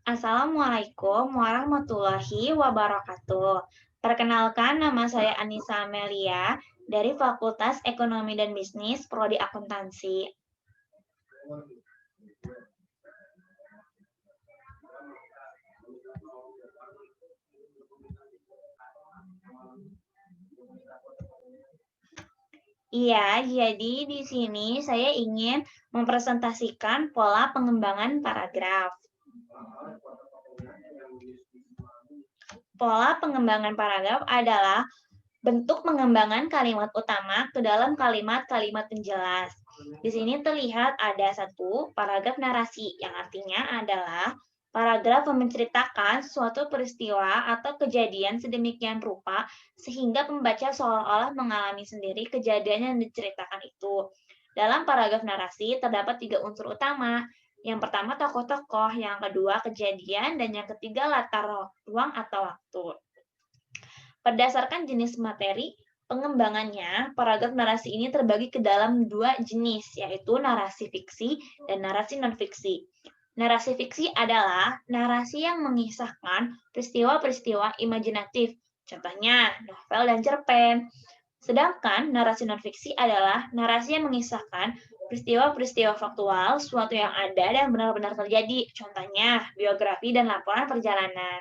Assalamualaikum warahmatullahi wabarakatuh. Perkenalkan, nama saya Anissa Amelia dari Fakultas Ekonomi dan Bisnis, Prodi Akuntansi. Iya, jadi di sini saya ingin mempresentasikan pola pengembangan paragraf. Pola pengembangan paragraf adalah bentuk pengembangan kalimat utama ke dalam kalimat-kalimat penjelas. Di sini terlihat ada satu paragraf narasi, yang artinya adalah paragraf yang menceritakan suatu peristiwa atau kejadian sedemikian rupa sehingga pembaca seolah-olah mengalami sendiri kejadian yang diceritakan itu. Dalam paragraf narasi terdapat 3 unsur utama. Yang pertama tokoh-tokoh, yang kedua kejadian, dan yang ketiga latar ruang atau waktu. Berdasarkan jenis materi pengembangannya, paragraf narasi ini terbagi ke dalam 2 jenis, yaitu narasi fiksi dan narasi non-fiksi. Narasi fiksi adalah narasi yang mengisahkan peristiwa-peristiwa imajinatif, contohnya novel dan cerpen. Sedangkan narasi non-fiksi adalah narasi yang mengisahkan peristiwa-peristiwa faktual, suatu yang ada dan benar-benar terjadi, contohnya biografi dan laporan perjalanan.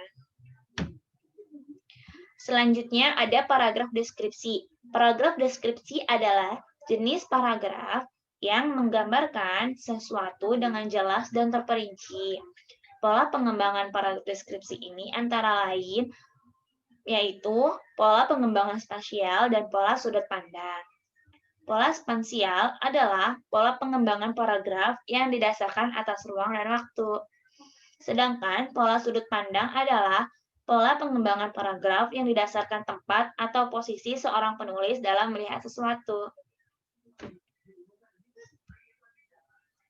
Selanjutnya ada paragraf deskripsi. Paragraf deskripsi adalah jenis paragraf yang menggambarkan sesuatu dengan jelas dan terperinci. Pola pengembangan paragraf deskripsi ini antara lain yaitu pola pengembangan spasial dan pola sudut pandang. Pola spansial adalah pola pengembangan paragraf yang didasarkan atas ruang dan waktu. Sedangkan pola sudut pandang adalah pola pengembangan paragraf yang didasarkan tempat atau posisi seorang penulis dalam melihat sesuatu.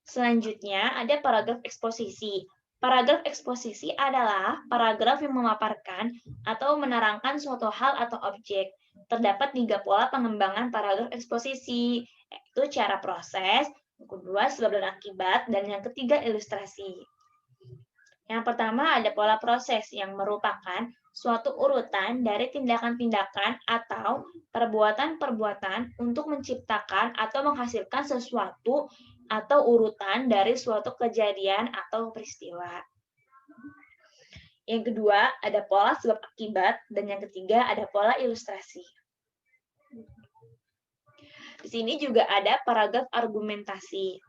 Selanjutnya ada paragraf eksposisi. Paragraf eksposisi adalah paragraf yang memaparkan atau menerangkan suatu hal atau objek. Terdapat 3 pola pengembangan paragraf eksposisi, yaitu cara proses, yang kedua sebab dan akibat, dan yang ketiga ilustrasi. Yang pertama ada pola proses yang merupakan suatu urutan dari tindakan-tindakan atau perbuatan-perbuatan untuk menciptakan atau menghasilkan sesuatu atau urutan dari suatu kejadian atau peristiwa. Yang kedua ada pola sebab akibat, dan yang ketiga ada pola ilustrasi. Di sini juga ada paragraf argumentasi.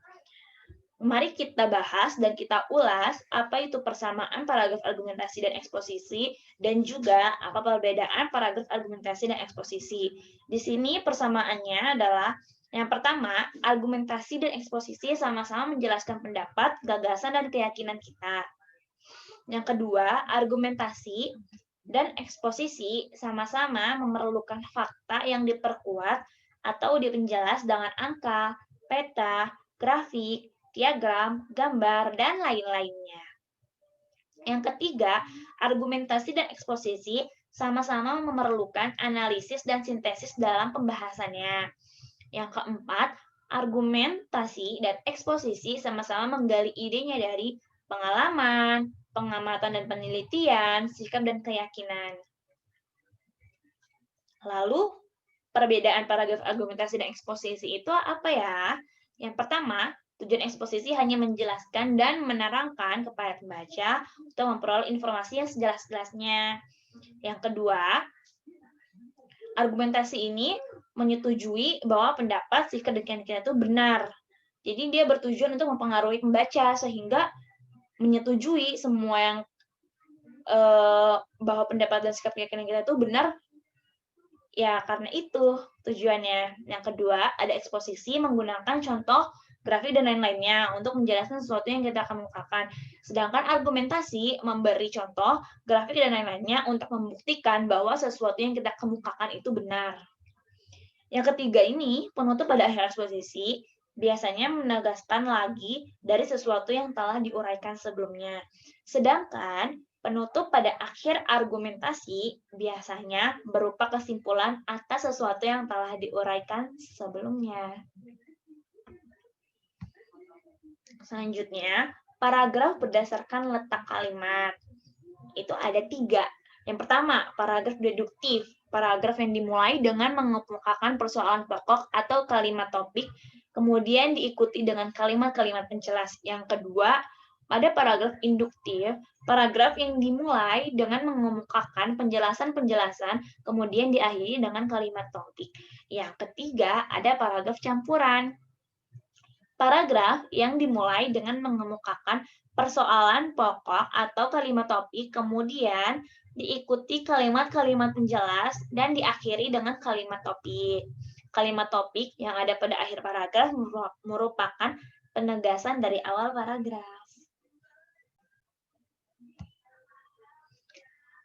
Mari kita bahas dan kita ulas apa itu persamaan paragraf argumentasi dan eksposisi, dan juga apa perbedaan paragraf argumentasi dan eksposisi. Di sini persamaannya adalah yang pertama, argumentasi dan eksposisi sama-sama menjelaskan pendapat, gagasan, dan keyakinan kita. Yang kedua, argumentasi dan eksposisi sama-sama memerlukan fakta yang diperkuat atau dipenjelas dengan angka, peta, grafik, diagram, gambar, dan lain-lainnya. Yang ketiga, argumentasi dan eksposisi sama-sama memerlukan analisis dan sintesis dalam pembahasannya. Yang keempat, argumentasi dan eksposisi sama-sama menggali idenya dari pengalaman, pengamatan dan penelitian, sikap dan keyakinan. Lalu, perbedaan paragraf argumentasi dan eksposisi itu apa ya? Yang pertama, tujuan eksposisi hanya menjelaskan dan menerangkan kepada pembaca untuk memperoleh informasi yang sejelas-jelasnya. Yang kedua, argumentasi ini menyetujui bahwa pendapat sikap dan keyakinan itu benar. Jadi dia bertujuan untuk mempengaruhi pembaca sehingga menyetujui semua yang bahwa pendapat dan sikap keyakinan kita itu benar. Ya, karena itu tujuannya. Yang kedua, ada eksposisi menggunakan contoh, grafik, dan lain-lainnya untuk menjelaskan sesuatu yang kita kemukakan. Sedangkan argumentasi memberi contoh, grafik, dan lain-lainnya untuk membuktikan bahwa sesuatu yang kita kemukakan itu benar. Yang ketiga ini, penutup pada akhir eksposisi biasanya menegaskan lagi dari sesuatu yang telah diuraikan sebelumnya. Sedangkan penutup pada akhir argumentasi biasanya berupa kesimpulan atas sesuatu yang telah diuraikan sebelumnya. Selanjutnya, Paragraf berdasarkan letak kalimat. Itu ada 3. Yang pertama, paragraf deduktif. Paragraf yang dimulai dengan mengemukakan persoalan pokok atau kalimat topik, kemudian diikuti dengan kalimat-kalimat penjelas. Yang kedua, pada paragraf induktif, paragraf yang dimulai dengan mengemukakan penjelasan-penjelasan, kemudian diakhiri dengan kalimat topik. Yang ketiga, ada paragraf campuran. Paragraf yang dimulai dengan mengemukakan persoalan pokok atau kalimat topik, kemudian diikuti kalimat-kalimat penjelas, dan diakhiri dengan kalimat topik. Kalimat topik yang ada pada akhir paragraf merupakan penegasan dari awal paragraf.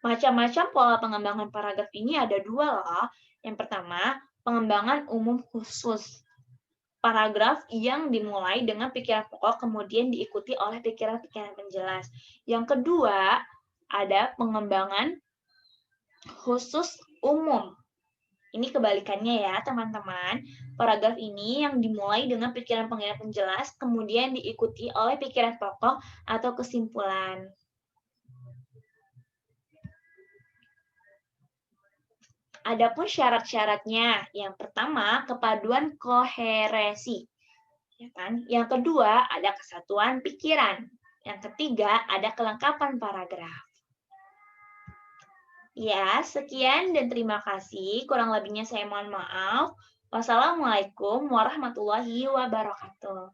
Macam-macam pola pengembangan paragraf ini ada 2 loh. Yang pertama, pengembangan umum khusus. Paragraf yang dimulai dengan pikiran pokok kemudian diikuti oleh pikiran-pikiran penjelas. Yang kedua, ada pengembangan khusus umum. Ini kebalikannya ya, teman-teman. Paragraf ini yang dimulai dengan pikiran-pikiran penjelas kemudian diikuti oleh pikiran pokok atau kesimpulan. Adapun syarat-syaratnya, yang pertama kepaduan koherensi, ya kan? Yang kedua ada kesatuan pikiran, yang ketiga ada kelengkapan paragraf. Ya, sekian dan terima kasih. Kurang lebihnya saya mohon maaf. Wassalamualaikum warahmatullahi wabarakatuh.